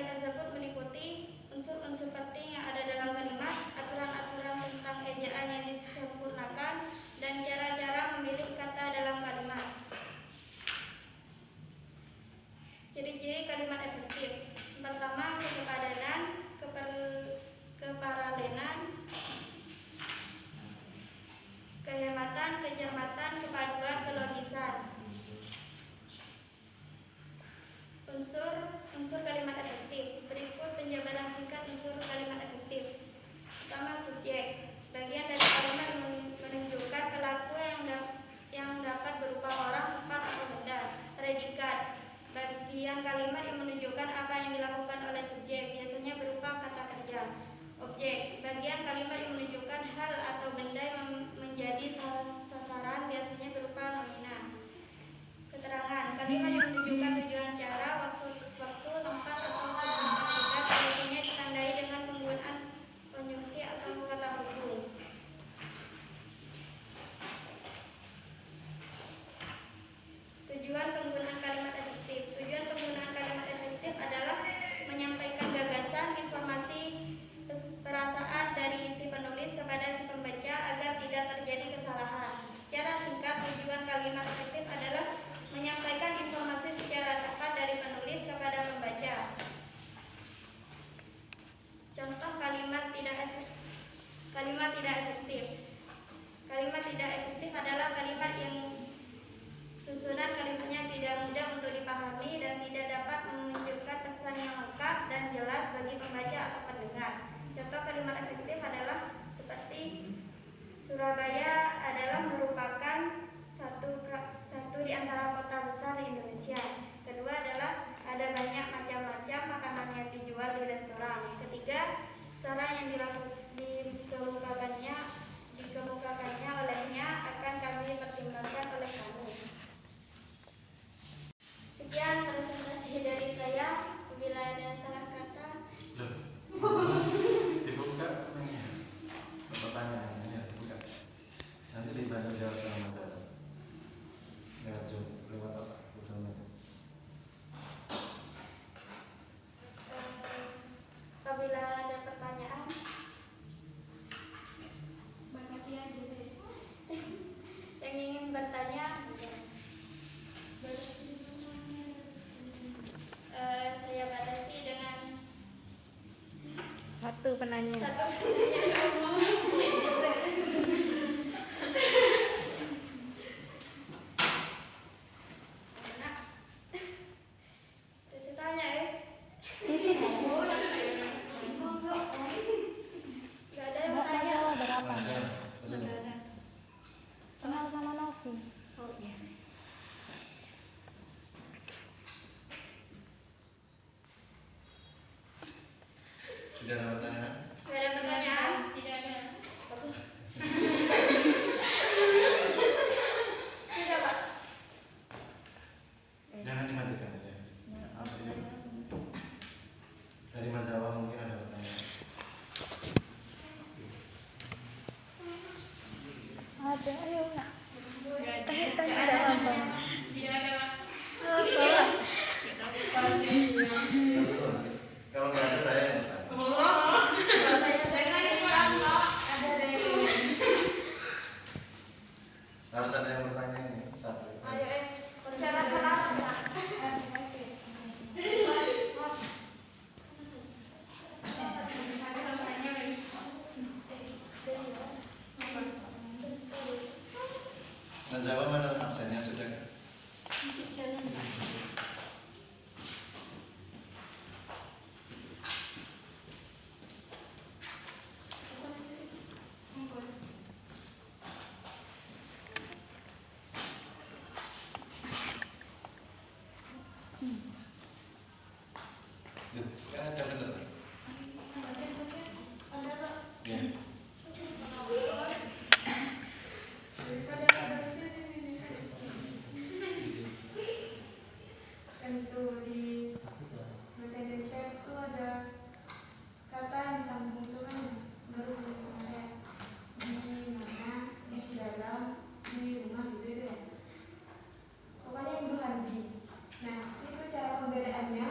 tersebut meliputi unsur-unsur penting yang ada dalam kalimat, aturan-aturan tentang ejaan yang disempurnakan, dan cara-cara memilih kata dalam kalimat. Ciri-ciri kalimat efektif. Pertama, kesepadanan, keparalelan, kehematan, kecermatan, kepaduan, kelogisan. Unsur kalimat efektif. Berikut penjabaran singkat unsur kalimat efektif. Pertama, subjek. Bagian dari kalimat menunjukkan pelaku yang dapat berupa orang, tempat, atau benda. Predikat. Bagian kalimat yang menunjukkan apa yang dilakukan oleh subjek, biasanya berupa kata kerja. Objek. Bagian kalimat yang menunjukkan hal atau benda yang menjadi sasaran, biasanya berupa nomina. Keterangan. Kalimat yang menunjukkan tujuan, cara, waktu, tempat, atau sebuah hakikat, biasanya ditandai dengan penggunaan konjungsi atau kata hubung. Tujuan penggunaan kalimat efektif. Tujuan penggunaan kalimat efektif adalah menyampaikan gagasan, informasi, perasaan dari si penulis kepada si pembaca agar tidak terjadi kesalahan. Secara singkat, tujuan kalimat efektif adalah menyampaikan informasi secara tepat dari penulis kepada pembaca. Contoh kalimat tidak efektif. Kalimat tidak efektif. Kalimat tidak efektif adalah kalimat yang susunan kalimatnya tidak mudah untuk dipahami dan tidak dapat menunjukkan pesan yang lengkap dan jelas bagi pembaca atau pendengar. Contoh kalimat efektif adalah seperti Surabaya adalah merupakan satu di antara kota besar di Indonesia. Kedua adalah ada banyak macam-macam makanan yang dijual di restoran. Ketiga, saran yang dikemukakannya olehnya akan kami pertimbangkan oleh kamu. Sekian presentasi dari saya. Bila ada salah kata, dibuka pertanyaannya, dibuka. Nanti dibantu jawab sama Mas Zara. Lewat Zoom, lewat apa? apabila ada pertanyaan, makasih ya yang ingin bertanya. Saya batasi dengan satu penanya. Kenal sama Novi. Oh iya. Tidak ada pertanyaan? Tidak ada pertanyaan? Tidak ada. Bagus. Tidak, Pak. Jangan dimatikan aja. Dari Mas Zawa mungkin ada pertanyaan. Ada, ayo nak. Kalau nggak ada saya yang bertanya. Harus ada yang bertanya ini satu. Mas Zawa mana absennya sudah? Kan ada bener. Ya. Tentu di bahasa Indonesia itu ada kata yang disambung sungai baru kayak di mana, di dalam, di rumah gitu ya. Pokoknya yang dua di. Nah itu cara pembedaannya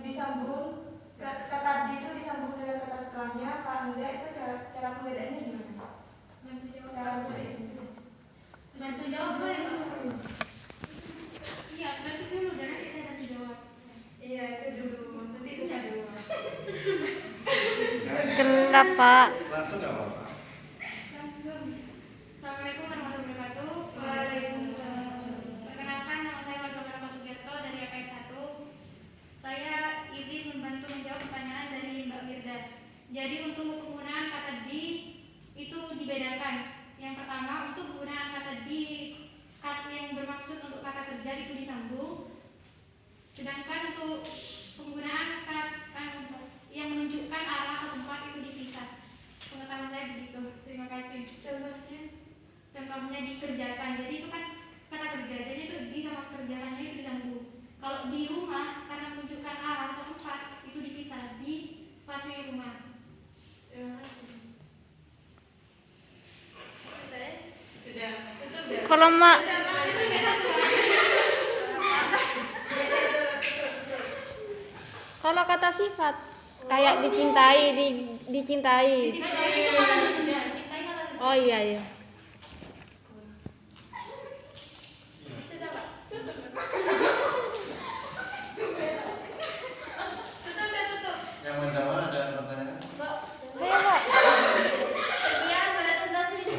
disambung kata di itu disambung dengan kata setelahnya, apa enggak, itu cara pembedaannya gimana? Cara pembedaannya. Bantu jawab boleh Pak? Iya, berarti dulu dan nanti saya bantu jawab. Iya, itu dulu. Nanti udah dulu. Gelap, Pak. Langsung nggak apa-apa. Langsung. Assalamualaikum warahmatullahi wabarakatuh. Waalaikumsalam. Perkenalkan, nama saya Wardah Pak Sugiarto dari APS 1. Saya izin membantu menjawab pertanyaan dari Mbak Firda. Jadi untuk penggunaan kata di itu dibedakan. Yang pertama, untuk penggunaan kata di yang bermaksud untuk kata kerja itu disambung. Sedangkan untuk penggunaan kata yang menunjukkan arah atau tempat itu dipisah. Pengetahuan saya begitu. Terima kasih. Contohnya dikerjakan. Jadi itu kan kata kerja. Jadi itu di sama kerjakannya itu disambung. Kalau di rumah karena menunjukkan arah atau tempat itu dipisah di spasi rumah. Terima kasih. Sudah. Tutup dah. Kalau mak kalau kata sifat kayak dicintai, dicintai. Oh iya iya. Sudah Pak. Tutup. Yang menjawab ada pertanyaan? Mbak, Ayo, Pak. sekian pada tuntas ini.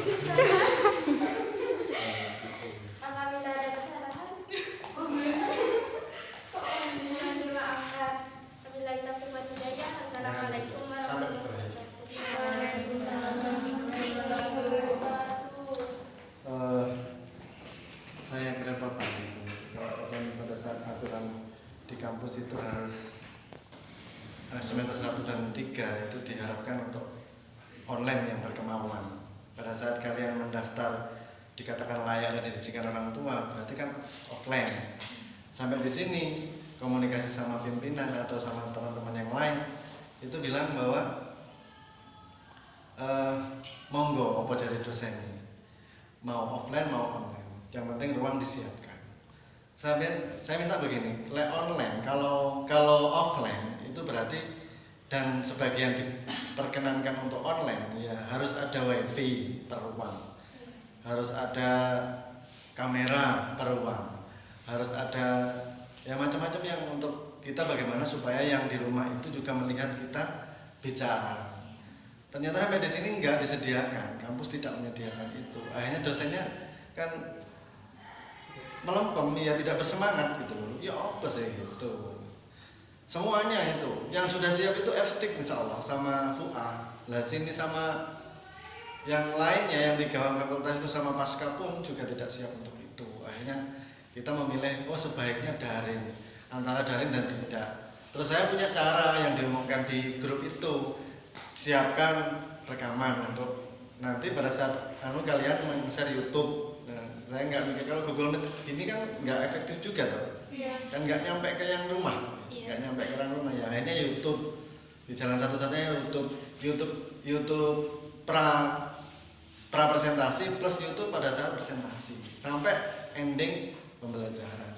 Apabila ada kesalahan, mohon dimaafkan. Wabillahi taufiq wal hidayah. Wassalamualaikum warahmatullahi wabarakatuh. Waalaikumsalam warahmatullahi wabarakatuh. Saya kerepotan itu. Kalau pada saat aturan di kampus itu harus semester 1 dan 3 itu diharapkan untuk online yang berkemauan. Pada saat kalian mendaftar dikatakan layak dan dididikan orang tua, berarti kan offline. Sampai di sini komunikasi sama pimpinan atau sama teman-teman yang lain itu bilang bahwa monggo apa jadi dosennya, mau offline mau online, yang penting ruang disiapkan. Saya minta begini, online kalau offline itu berarti dan sebagian diperkenankan untuk online ya harus ada wifi per ruang, harus ada kamera per ruang, harus ada ya macam-macam yang untuk kita bagaimana supaya yang di rumah itu juga melihat kita bicara. Ternyata sampai di sini enggak disediakan, kampus tidak menyediakan itu. Akhirnya dosennya kan melempem, ya tidak bersemangat gitu loh. Ya apa sih gitu. Semuanya itu, yang sudah siap itu FTIK insya Allah sama FUA. Lah sini sama yang lainnya yang 3 fakultas itu sama Pasca pun juga tidak siap untuk itu. Akhirnya kita memilih, oh sebaiknya daring, antara daring dan tidak. Terus saya punya cara yang diumumkan di grup itu, siapkan rekaman untuk nanti pada saat kalian men-share YouTube. Nah, saya nggak mikir kalau Google Meet ini kan nggak efektif juga toh, kan nggak nyampe ke yang rumah, nggak nyampe ke orang rumah ya. Akhirnya YouTube di jalan satu-satunya YouTube pra presentasi plus YouTube pada saat presentasi sampai ending pembelajaran.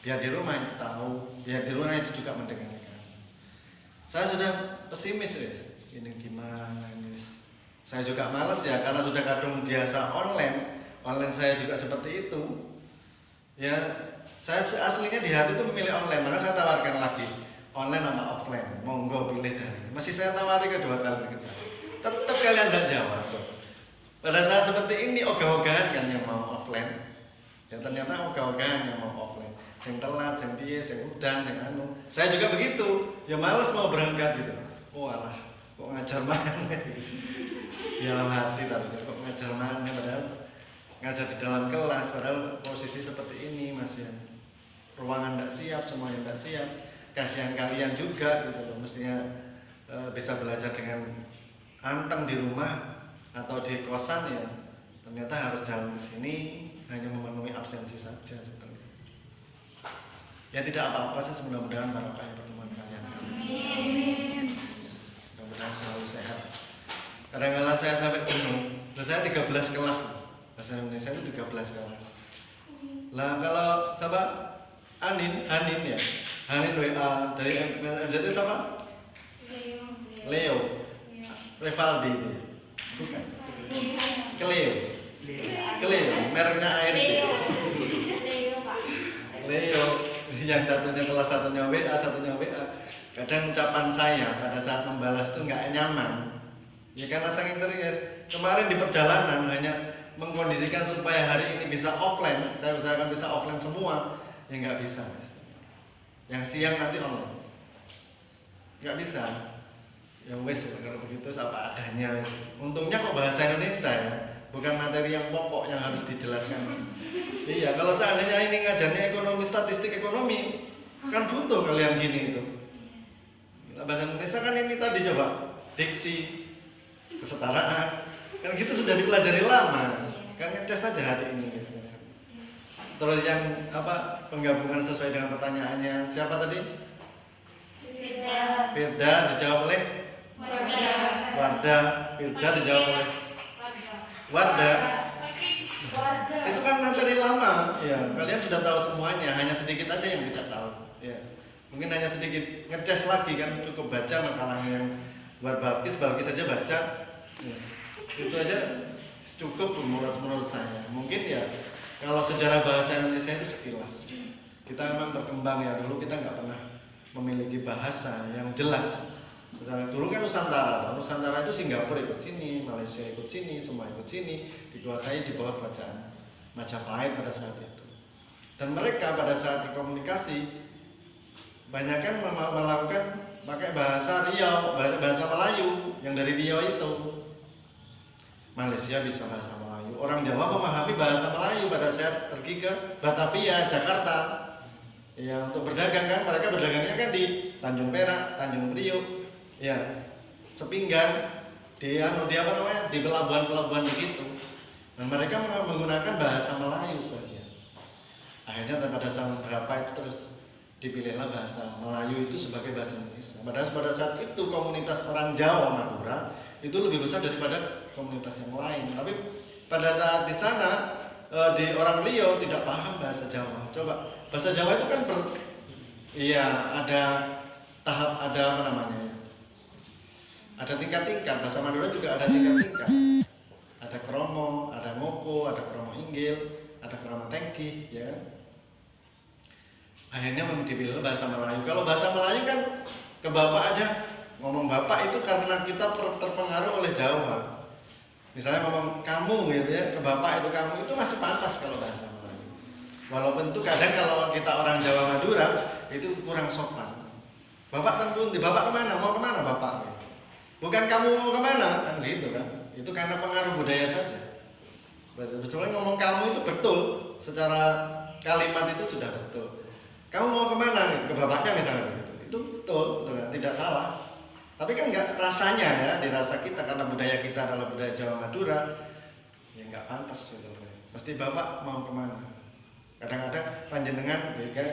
Biar di rumah itu tahu, biar di rumah itu juga mendengarkan. Saya sudah pesimis guys. Ini gimana ini? Saya juga males ya karena sudah kadung biasa online saya juga seperti itu ya. Saya aslinya di hati itu memilih online, maka saya tawarkan lagi online sama offline, monggo pilih dari. Masih saya tawari kedua kali ke saya, tetap kalian tidak jawab. Pada saat seperti ini ogah-ogahan kan yang mau offline ya, ternyata ogah-ogahan yang mau offline, yang telat, yang piye, yang udan, yang anu. Saya juga begitu ya, males mau berangkat gitu. Oh alah, kok ngajar mana di dalam hati, tapi kok ngajar mana, padahal ngajar di dalam kelas, padahal posisi seperti ini masih ruangan tidak siap, semuanya tidak siap. Kasihan kalian juga gitu loh, mestinya bisa belajar dengan anteng di rumah atau di kosan ya, ternyata harus jalan ke sini hanya memenuhi absensi saja seperti. Ya tidak apa-apa sih, mudah-mudahan barokah pertemuan kalian. Mudah-mudahan selalu sehat. Kadang-kadang saya sampai jenuh. Saya 13 kelas bahasa Indonesia itu 13 kelas. Lah kalau sahabat Hanin ya, Hanin WA dari MZT sama Leo Revaldi itu bukan Cleo mereknya air Leo Pak. Leo yang satunya kelas satunya WA kadang ucapan saya pada saat membalas itu nggak nyaman ya karena saking serius. Kemarin di perjalanan hanya mengkondisikan supaya hari ini bisa offline, saya usahakan bisa offline semua ya nggak bisa. Yang siang nanti online nggak bisa ya wes kalau begitu apa adanya. Untungnya kok bahasa Indonesia ya, bukan materi yang pokok yang harus dijelaskan. Iya, kalau seandainya ini ngajarnya ekonomi, statistik ekonomi kan butuh kalian gini itu. Bahasa Indonesia kan ini tadi coba diksi, kesetaraan kan gitu sudah dipelajari lama kan, ngetes saja hari ini gitu. Terus yang apa penggabungan sesuai dengan pertanyaannya siapa tadi? Firda dijawab oleh Warda. Firda dijawab oleh Warda. Itu kan materi lama ya, kalian sudah tahu semuanya, hanya sedikit aja yang tidak tahu ya. Mungkin hanya sedikit ngeces lagi kan, cukup baca makalahnya yang buat Balkis aja baca ya. Itu aja cukup menurut saya. Mungkin ya kalau sejarah bahasa Indonesia itu sekilas kita memang berkembang ya, dulu kita nggak pernah memiliki bahasa yang jelas. Secara dulu kan Nusantara itu Singapura ikut sini, Malaysia ikut sini, semua ikut sini, dikuasai di bawah kerajaan Majapahit pada saat itu. Dan mereka pada saat berkomunikasi banyak kan melakukan pakai bahasa Riau, bahasa Melayu yang dari Riau itu. Malaysia bisa bahasa Melayu, orang Jawa memahami bahasa Melayu pada saat pergi ke Batavia, Jakarta. Ya untuk berdagang kan, mereka berdagangnya kan di Tanjung Perak, Tanjung Priok, ya Sepinggan, di apa namanya, di pelabuhan-pelabuhan begitu. Dan mereka menggunakan bahasa Melayu sebagian. Akhirnya pada saat berapa itu terus dipilihlah bahasa Melayu itu sebagai bahasa Indonesia. Padahal pada saat itu komunitas orang Jawa Madura itu lebih besar daripada komunitas yang lain. Tapi pada saat di sana di orang Riau tidak paham bahasa Jawa. Coba bahasa Jawa itu kan ada tahap, ada apa namanya? Ada tingkat-tingkat. Bahasa Madura juga ada tingkat-tingkat. Ada kromo, ada ngoko, ada kromo inggil, ada kromo tengki, ya. Akhirnya dipilih bahasa Melayu. Kalau bahasa Melayu kan ke bapak aja ngomong bapak itu karena kita terpengaruh oleh Jawa. Misalnya ngomong kamu gitu ya, ke bapak itu kamu itu masih pantas kalau bahasa Melayu. Walaupun itu kadang kalau kita orang Jawa Madura itu kurang sopan. Bapak tengkun, di bapak kemana? Mau kemana bapak? Bukan kamu mau kemana? Kan gitu kan. Itu karena pengaruh budaya saja. Sebetulnya ngomong kamu itu betul, secara kalimat itu sudah betul. Kamu mau kemana? Ke bapaknya misalnya gitu. Itu betul kan? Tidak salah. Tapi kan nggak rasanya ya, dirasa kita karena budaya kita adalah budaya Jawa Madura, ya nggak pantas gitu. Mesti bapak mau kemana? Kadang-kadang panjenengan, ya kan,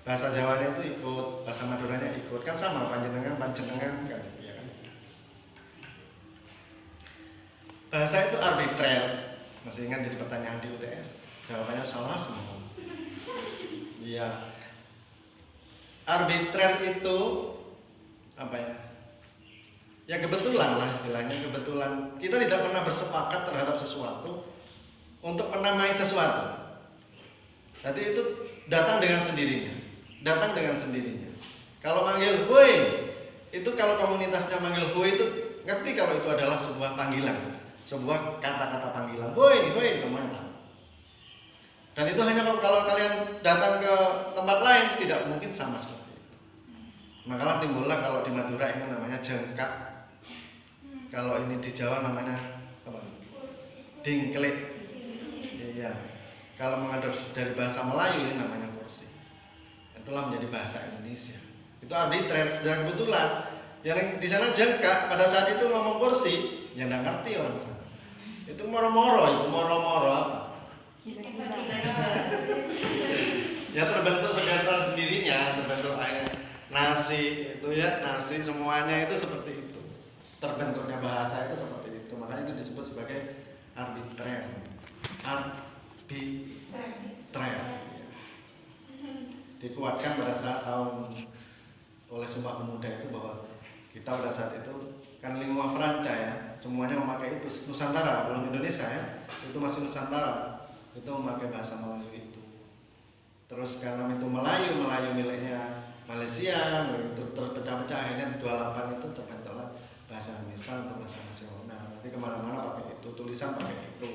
bahasa Jawanya itu ikut, bahasa Maduranya ikut, kan sama panjenengan kan, ya kan. Bahasa itu arbitrer, masih ingat jadi pertanyaan di UTS? Jawabannya salah semua. Iya. Arbitrer itu apa ya? Ya kebetulan lah istilahnya, kebetulan kita tidak pernah bersepakat terhadap sesuatu untuk menamai sesuatu. Jadi itu datang dengan sendirinya, Kalau manggil "woi", itu kalau komunitasnya manggil "woi" itu ngerti kalau itu adalah sebuah panggilan, sebuah kata-kata panggilan. "Woi", semuanya tahu. Dan itu hanya kalau kalian datang ke tempat lain tidak mungkin sama seperti itu. Makalah timbullah kalau di Madura ini namanya jengkak. Kalau ini di Jawa namanya apa? Dingklik. Iya. Kalau mengadopsi dari bahasa Melayu ini namanya kursi. Itulah menjadi bahasa Indonesia. Itu arbitrer, dan kebetulan yang di sana jengkak pada saat itu ngomong kursi, yang nggak ngerti orang sana. Itu moro-moro apa? Ya terbentuk segala sendirinya, terbentuk air nasi itu ya, nasi semuanya itu seperti itu. Terbentuknya bahasa itu seperti itu, makanya itu disebut sebagai arbitrer. dikuatkan pada saat tahun oleh Sumpah Pemuda itu bahwa kita pada saat itu kan lingua franca ya, semuanya memakai itu. Nusantara, belum Indonesia ya, itu masih Nusantara, itu memakai bahasa Melayu itu. Terus karena itu Melayu miliknya Malaysia, itu terpecah-pecah, akhirnya 28 itu terbentuklah bahasa Indonesia untuk bahasa nasional. Nanti kemana-mana pakai itu, tulisan pakai itu.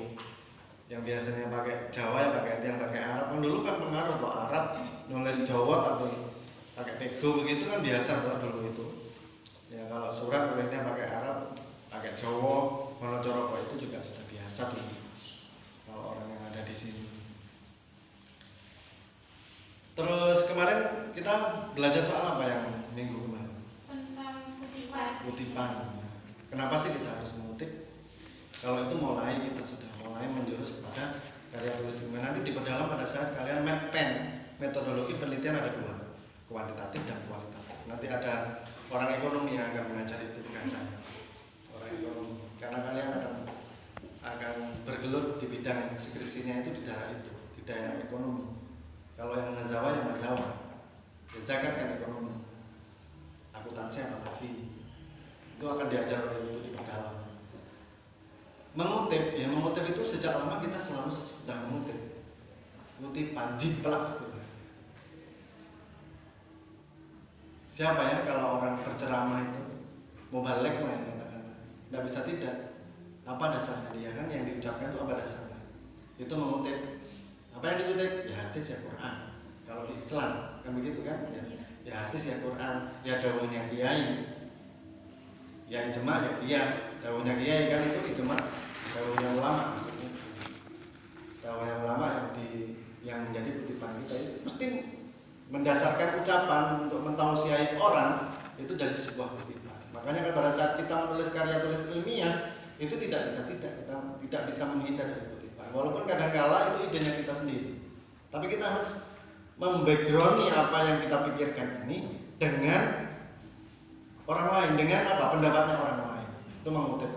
Yang biasanya pakai Jawa ya pakai itu, yang pakai Arab kan dulu kan pengaruh atau Arab nulis Jawa tapi pakai pego begitu kan biasa dulu itu. Ya kalau surat tulisnya pakai Arab, pakai Jawa, Monocoroko itu juga sudah biasa dulu. Kalau orang yang ada di sini. Terus kemarin kita belajar soal apa yang minggu kemarin? Tentang kutipan. Kutipan. Kenapa sih kita harus mengutip? Kalau itu mulai kita sudah mulai menjurus kepada karya tulis ilmiah. Nanti diperdalam pada saat kalian pen. Metodologi penelitian ada dua, kuantitatif dan kualitatif. Nanti ada orang ekonomi yang akan mengajar itu, bukan saya. Orang ekonomi. Karena kalian akan bergelut di bidang skripsinya itu di daerah itu, di daerah ekonomi. Kalau yang Nazawa yang Nazawa, zakat kan ekonomi, akuntansi apalagi, itu akan diajar oleh itu di dalam. Mengutip, ya mengutip itu sejak lama kita selalu sudah mengutip, kutipan, jiplak istilahnya. Siapa ya kalau orang berceramah itu mau balik lah yang katakan, tidak bisa tidak. Apa dasarnya dia kan yang diucapkan itu apa dasarnya? Itu mengutip. Apa yang dikutip? Ya hadis ya Quran. Kalau di Islam kan begitu kan? Ya hadis ya Quran. Ya dawuhnya kiai. Ya ijma ya qiyas. Dawuhnya kiai kan itu ijma. Dawuhnya ulama maksudnya. Dawuhnya ulama yang menjadi kutipan kita itu mesti mendasarkan ucapan untuk mentausiai orang itu dari sebuah kutipan. Makanya kan pada saat kita menulis karya tulis ilmiah itu kita tidak bisa menghindar dari kutipan. Walaupun kadang-kala itu idenya kita sendiri, tapi kita harus membackground apa yang kita pikirkan ini dengan orang lain, dengan apa pendapatnya orang lain. Itu mengutip.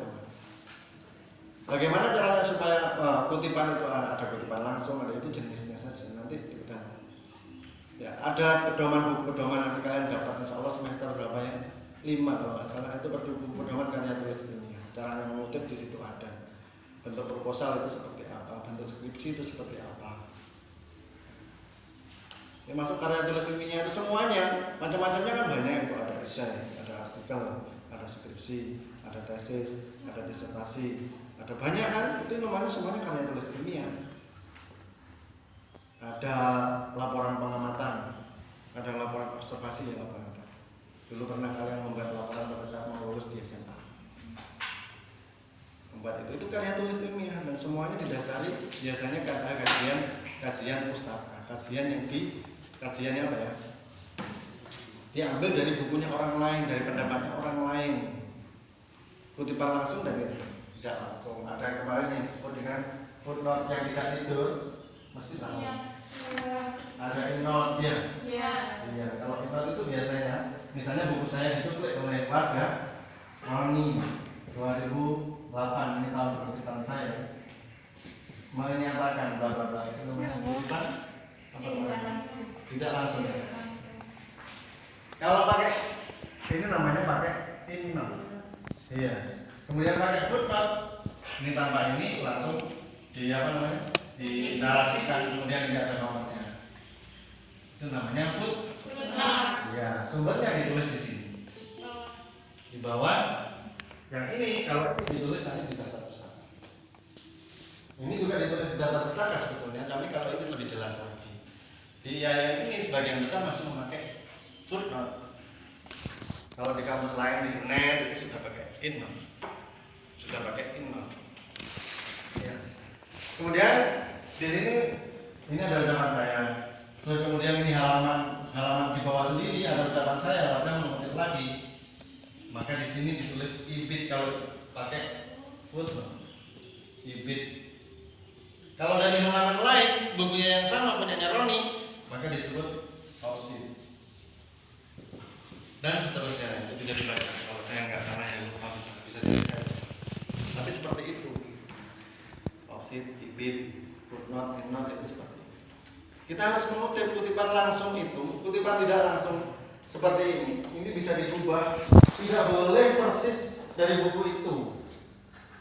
Bagaimana caranya supaya kutipan itu ada kutipan langsung, ada itu jenisnya saja. Nanti kita ya ada pedoman nanti kalian dapat insya Allah semester berapa ya? 5 kalau nggak salah itu pedoman karya tulis ilmiah. Caranya mengutip di situ ada. Bentuk proposal itu seperti apa, bentuk skripsi itu seperti apa. Ya masuk karya tulis ilmiah itu semuanya, macam-macamnya kan banyak. Itu ada esai, ada artikel, ada skripsi, ada tesis, ada disertasi, ada banyak kan. Itu namanya semuanya karya tulis ilmiah. Ada laporan pengamatan, ada laporan observasi ya laporan. Dulu pernah kalian membuat laporan pada saat mau lulus di SMA. Membuat itu karya tulis ilmiah dan semuanya didasari biasanya kata kajian pustaka, kajiannya apa ya? Diambil dari bukunya orang lain, dari pendapatnya orang lain. Kutipan langsung dari tidak langsung. Ada kemarin yang disebut dengan footnote yang tidak tidur, mesti tahu. Ada innote ya. Iya. Kalau innote itu biasanya, misalnya buku saya ditulis oleh warga Roni 2008 ini tahun penerbitan saya menyatakan bla bla bla itu namanya kutipan tidak langsung ya. Kalau pakai ini namanya pakai innote. Iya. Kemudian pakai footnote ini tanpa ini langsung di apa namanya dinarasikan kemudian tidak ada nomornya. Itu namanya footnote. Ya, sumbernya ditulis di sini. Di bawah. Yang ini kalau itu ditulis nanti di daftar pustaka. Ini juga ditulis di daftar pustaka sebetulnya, tapi kalau ini lebih jelas lagi. Di IAIN ini sebagian besar masih memakai footnote. Kalau di kampus lain di net itu sudah pakai innote. Ya. Kemudian di sini ini ada ucapan saya. Terus kemudian ini halaman di bawah sendiri ada ucapan saya, ada mengutip lagi. Maka di sini ditulis ibit kalau pakai footnote. Ibit. Kalau dari halaman lain bukunya yang sama punyanya Roni, maka disebut opsi. Dan seterusnya itu tidak dibaca. Kalau saya nggak salah ya lupa bisa jadi saya. Tapi seperti itu. Opsi, ibit, footnote, endnote itu seperti itu. Kita harus mengutip kutipan langsung itu, kutipan tidak langsung seperti ini. Ini bisa diubah, tidak boleh persis dari buku itu.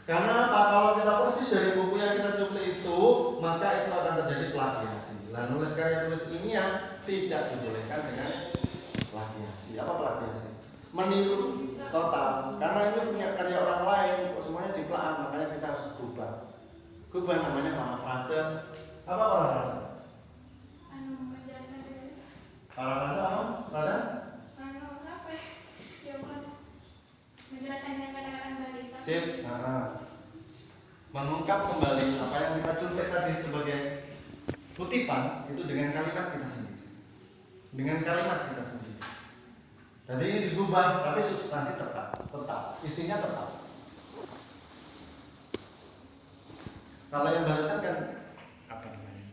Karena apa? Kalau kita persis dari buku yang kita cuplik itu, maka itu akan terjadi plagiasi. Lah nulis kayak tulis ini yang tidak dibolehkan dengan plagiasi. Apa plagiasi? Meniru total. Karena itu punya karya orang lain, kok semuanya diplagiasi, makanya kita harus ubah. Ubah namanya parafrase. Apa parafrase? Parafrase apa? Ada? Menjelaskan yang kata-kata balita. Sip. Mengungkap kembali apa yang kita cuplik tadi sebagai kutipan itu dengan kalimat kita sendiri. Dengan kalimat kita sendiri. Jadi ini diubah, tapi substansi tetap, isinya tetap. Kalau yang barusan kan apa namanya?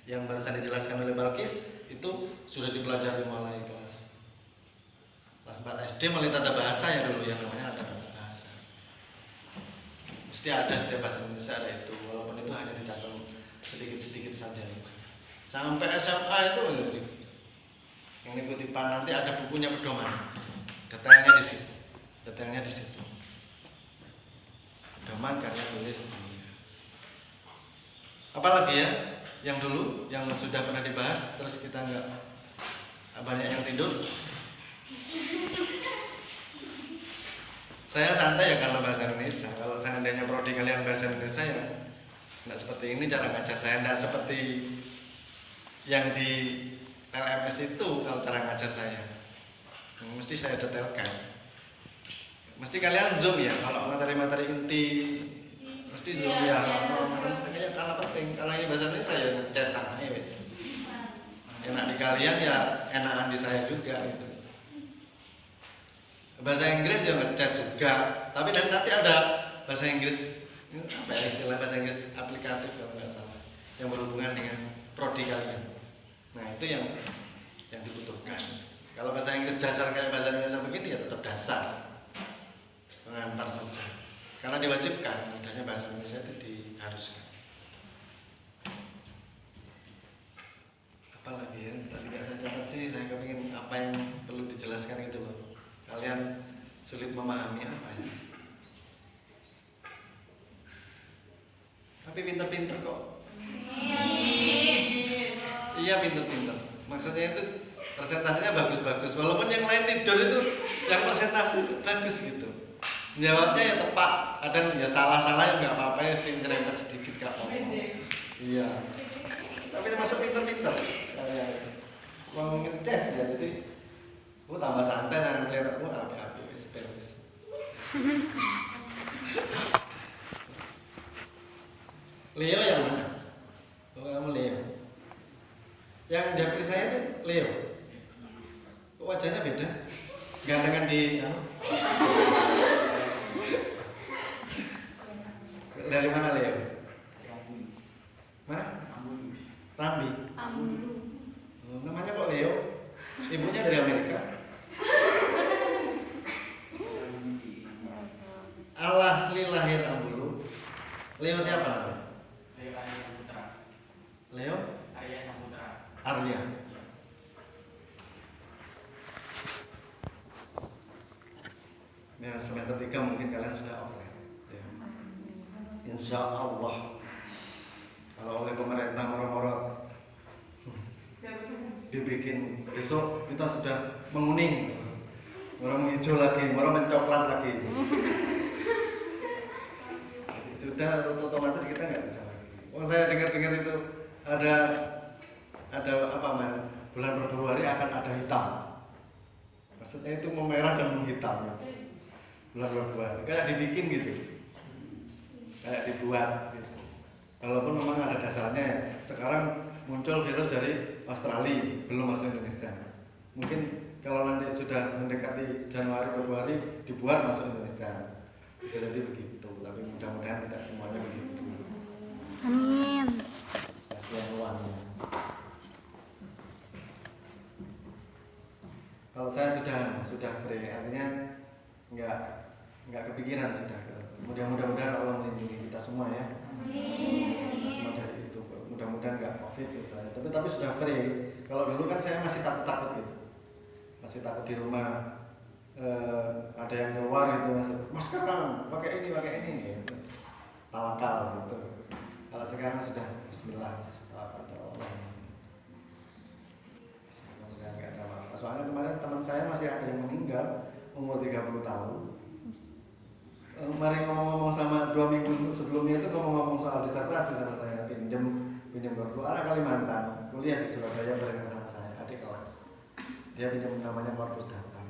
Yang barusan dijelaskan oleh Balkis itu sudah dipelajari mulai kelas 4 SD, mulai tata bahasa ya dulu yang namanya ada tata bahasa. Mesti ada setiap bahasa Indonesia ada itu, walaupun itu hanya dicatat sedikit-sedikit saja. Sampai SMA itu yang kutipan nanti ada bukunya pedoman, detailnya di situ, pedoman karya tulis. Apalagi ya, yang dulu yang sudah pernah dibahas, terus kita nggak banyak yang tidur. Saya santai ya kalau bahasa Indonesia. Kalau seandainya prodi kalian bahasa Indonesia ya nggak seperti ini cara ngajar saya, nggak seperti yang di LMS itu. Kalau cara ngajar saya mesti saya detailkan, mesti kalian zoom ya. Kalau materi-materi inti mesti zoom ya. Karena penting, karena ini bahasa Indonesia ya ngecas sana ya. Enak di kalian ya enakan di saya juga gitu. Bahasa Inggris ya ngecas juga, tapi dan nanti ada bahasa Inggris apa ya, istilah bahasa Inggris aplikatif kalau nggak salah, yang berhubungan dengan prodi kalian. Nah itu yang dibutuhkan. Kalau bahasa Inggris dasar kayak bahasa Indonesia begini ya tetap dasar, pengantar saja. Karena diwajibkan, adanya bahasa Indonesia itu diharuskan. Apalagi ya, tadi nggak saya catat sih, saya kepingin apa yang perlu dijelaskan gitu loh. Kalian sulit memahami apa ya? Tapi pinter-pinter kok. Iya pinter-pinter. Maksudnya itu presentasinya bagus-bagus. Walaupun yang lain tidur itu, yang presentasi itu bagus gitu. Jawabnya ya tepat. Kadang ya salah-salah ya nggak apa-apa ya, sedikit nyerempet sedikit nggak apa-apa. Iya. Tapi termasuk pinter-pinter. Mau ngetes ya, jadi tambah santai jangan kelihatan api-api beres. Leo yang mana? Oh, kamu Leo. Yang dapil saya itu Leo. Kok wajahnya beda? Gantengan di dari mana Leo? Mana? Rambi. Namanya kok Leo? Ibunya dari Amerika. Allah lahir Ambulu. Leo siapa? Leo Arya Saputra. Leo Arya Saputra. Arya. Ya, semester 3 mungkin kalian sudah offline. Ya. Insya Allah. Kalau oleh pemerintah moro-moro dibikin besok kita sudah menguning, orang menghijau lagi, orang mencoklat lagi. Sudah otomatis kita nggak bisa lagi. Oh saya dengar itu ada apa man? Bulan Februari akan ada hitam. Maksudnya itu memerah dan menghitam. Bulan Februari kayak dibikin gitu, kayak dibuat. Gitu. Walaupun memang ada dasarnya. Sekarang muncul virus dari Australia, belum masuk Indonesia. Mungkin kalau nanti sudah mendekati Januari Februari dibuat masuk Indonesia. Bisa jadi begitu, tapi mudah-mudahan tidak semuanya begitu. Amin. Kasihan uangnya. Kalau saya sudah free, artinya nggak kepikiran sudah. Mudah-mudahan Allah melindungi kita semua ya. Semua dari itu. mudah-mudahan nggak covid gitu. Tapi sudah free. Kalau dulu kan saya masih takut gitu, masih takut di rumah ada yang keluar gitu, mas sekarang pakai ini gitu. Tawakal gitu. Kalau sekarang sudah Bismillah, tawakal Allah. Semoga nggak ada masalah. Soalnya kemarin teman saya masih ada yang meninggal umur 30 tahun. Kemarin ngomong-ngomong sama 2 minggu sebelumnya itu ngomong-ngomong soal disertasi sama saya, pinjam berdua anak Kalimantan, kuliah di Surabaya bareng sama saya, adik kelas. Dia pinjam namanya korpus data.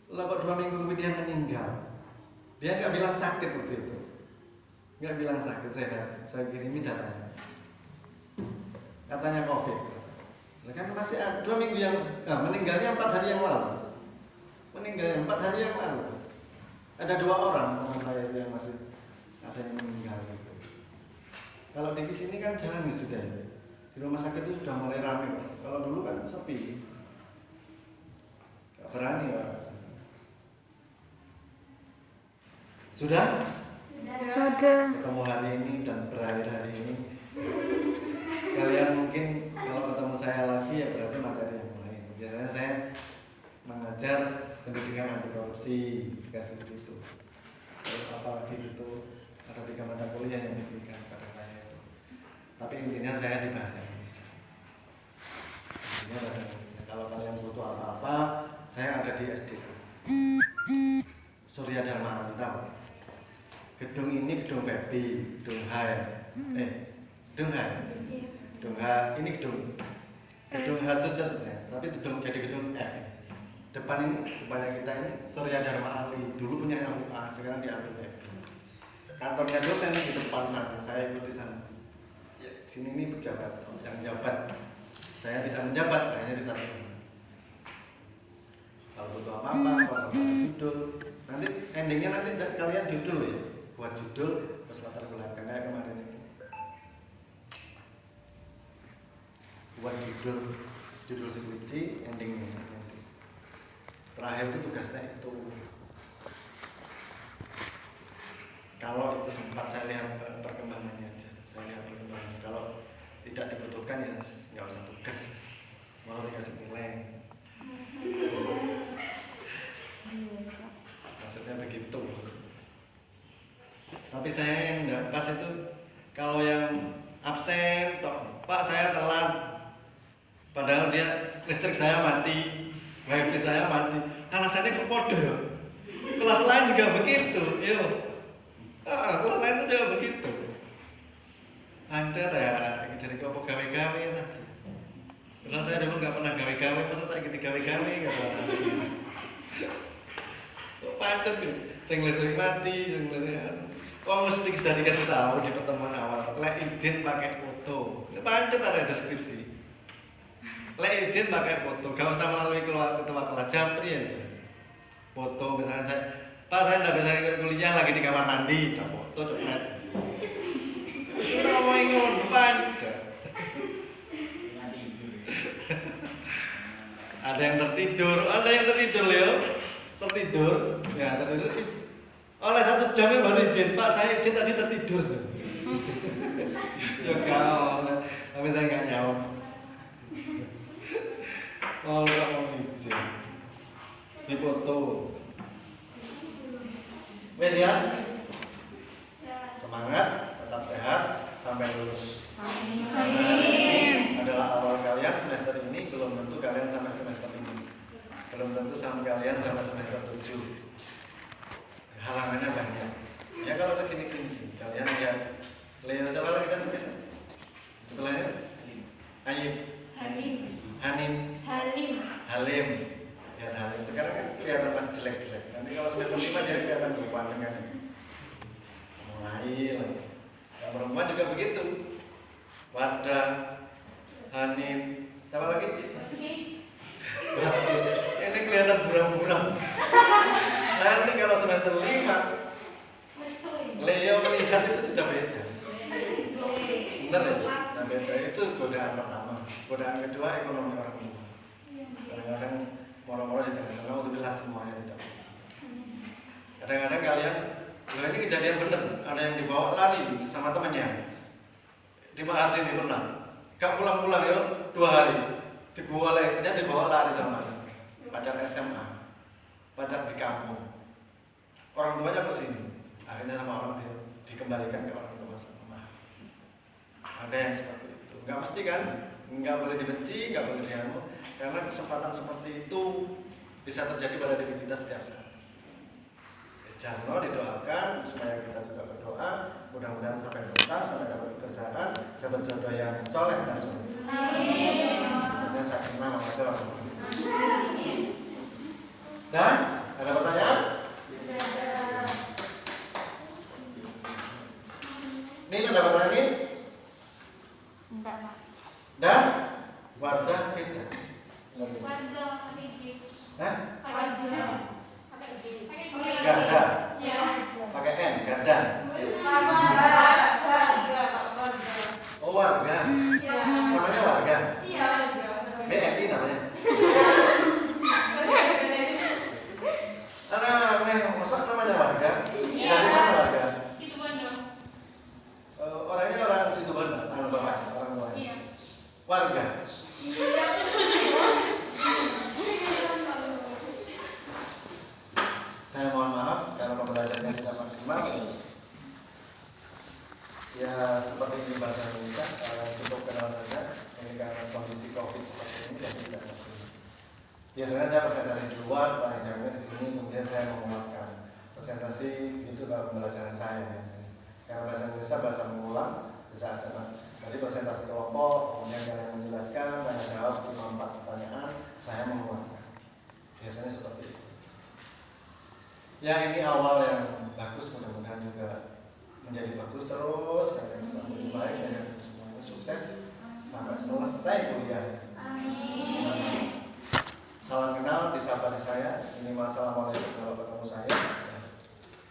Lalu kok 2 minggu kemudian meninggal. Dia nggak bilang sakit waktu itu, nggak bilang sakit. Saya kirimi datanya, katanya COVID. Nah, kan masih ada 2 minggu yang meninggalnya 4 hari yang lalu. Meninggalnya 4 hari yang lalu. Ada 2 orang teman saya itu yang masih ada yang meninggal gitu. Kalau di sini kan jarang nih sudah. Di rumah sakit itu sudah mulai ramai. Kalau dulu kan sepi. Gak berani orang. Sudah? Sudah. Ketemu hari ini dan berakhir hari ini. Kalian mungkin kalau ketemu saya lagi ya berarti materi yang lain. Biasanya saya mengajar pendidikan anti korupsi, kayak seperti itu. Terus apalagi itu ada 3 mata kuliah yang diberikan pada saya itu. Tapi intinya saya di bahasa Indonesia. Intinya bahasa Indonesia. Kalau kalian butuh apa-apa, saya ada di SDA. Surya Dharma Antam. Gedung ini gedung Baby, gedung H. Gedung H. Gedung H ini gedung H sebenarnya, tapi gedung jadi gedung F. Depan ini, depannya kita ini Surya Dharma Ali, dulu punya FUA, sekarang diambil Baby. Kantornya dosen di depan sana, saya ikut di sana. Ya, sini ini pejabat, yang jabat. Saya tidak menjabat, kayaknya ditaruh. Kalau butuh apa-apa, judul. Nanti endingnya nanti kalian judul ya, buat judul terus latar belakang kayak kemarin ini. Buat judul skripsi, endingnya. Terakhir itu tugasnya itu. Kalau itu sempat saya lihat perkembangannya aja, saya lihat perkembangannya. Kalau tidak dibutuhkan ya nggak usah tugas, mau dikasih nilai. Maksudnya begitu. Tapi saya yang nggak pas itu kalau yang absen, Pak saya telat, padahal dia listrik saya mati, wifi saya mati, alasannya kok podo. Kelas lain juga begitu, kelas lain itu juga begitu. Ancer ya, jadi kok gawe-gawe tadi. Karena saya dulu nggak pernah gawe-gawe, masa saya gitu gawe-gawe gitu. Kok pancet nih, sing listrik mati, sing listrik. Kok mesti bisa dikasih tahu di pertemuan awal. Lek izin pakai foto, ini pancet ada deskripsi. Lek izin pakai foto, gak usah melalui ketua kelas Japri aja. Foto misalnya Pak saya nggak bisa ikut kuliah lagi di kamar mandi, tak foto cepet. Sudah mau ingat pancet. Ada yang tertidur Leo, tertidur. Oleh 1 jamnya baru izin, Pak saya izin tadi tertidur. Ya kau, tapi saya nggak jawab. Oh nggak mau izin. Di foto. Wes ya. Semangat, tetap sehat sampai lulus. Amin. Adalah awal kalian semester ini, belum tentu kalian sampai semester ini. Belum tentu sampai kalian sampai semester 7. Halangannya banyak. Ya kalau segini kalian lihat Leo siapa lagi kan? Sebelahnya Ayib, Halim. Ya Halim. Sekarang kan kelihatan masih jelek-jelek. Nanti kalau semester 5 jadi kelihatan berwarna kan. Mulai lagi. Yang perempuan juga begitu. Wadah, Hanim, siapa lagi? Ini kelihatan buram-buram. Nanti kalau semester 5 Leo melihat itu sudah beda. Benar ya? Nah beda itu godaan pertama. Godaan kedua ekonomi orang tua. Kadang-kadang moro-moro di tengah-tengah untuk jelas semuanya tidak. Kadang-kadang kalian, ini kejadian benar. Ada yang dibawa lari sama temannya. di Makassar ini pernah gak pulang-pulang yo 2 hari dibawa lari sama pacar SMA, pacar di kampung, orang tuanya kesini, akhirnya sama orang dia dikembalikan ke orang tua sama. Ada yang seperti itu, nggak mesti kan, nggak boleh dibenci, nggak boleh dianu, karena kesempatan seperti itu bisa terjadi pada diri kita setiap saat. Jangan didoakan supaya kita juga berdoa, mudah-mudahan sampai tuntas, sampai dapat pekerjaan, dapat jodoh yang soleh dan soleh. Saya sakinah mawaddah warahmah. Dan ada pertanyaan? Ini ada pertanyaan ini? Enggak, Pak. Dan wardah beda. Warga PG. Hah? Warga. Gada. Pakai N, gada. Oh warga. Namanya warga. BNI namanya. Aneh, masa namanya warga? Dari mana warga? Orangnya orang situ benar, orang bawah, orang bawah. Warga. Saya mohon maaf kalau pembelajarannya tidak maksimal. Ya seperti ini bahasa Indonesia, cukup kenal saja. Ini karena kondisi COVID seperti ini dan tidak maksimal. Biasanya saya presentasi di luar, paling jamnya di sini, kemudian saya menguatkan presentasi itu dalam pembelajaran saya biasanya. Karena bahasa Indonesia bahasa mengulang, bisa sama. Jadi presentasi kelompok, kemudian kalian menjelaskan, tanya jawab 5-4 pertanyaan, saya menguatkan. Biasanya seperti itu. Ya ini awal yang bagus, mudah-mudahan juga menjadi bagus terus, kalian juga lebih baik, saya harap semuanya sukses sampai selesai kuliah. Amin. Salam kenal, disapa di saya. Ini assalamualaikum kalau ketemu saya.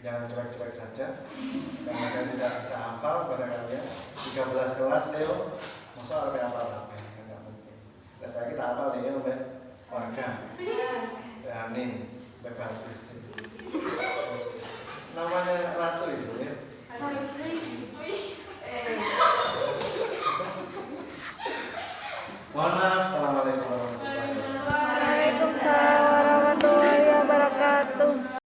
Jangan cuek-cuek saja, karena saya tidak bisa hafal pada kalian. 13 kelas Leo, masa harus hafal apa? Tidak mungkin. Dan saya kita hafal Leo, warga, Anin, Bagus. Namanya Ratu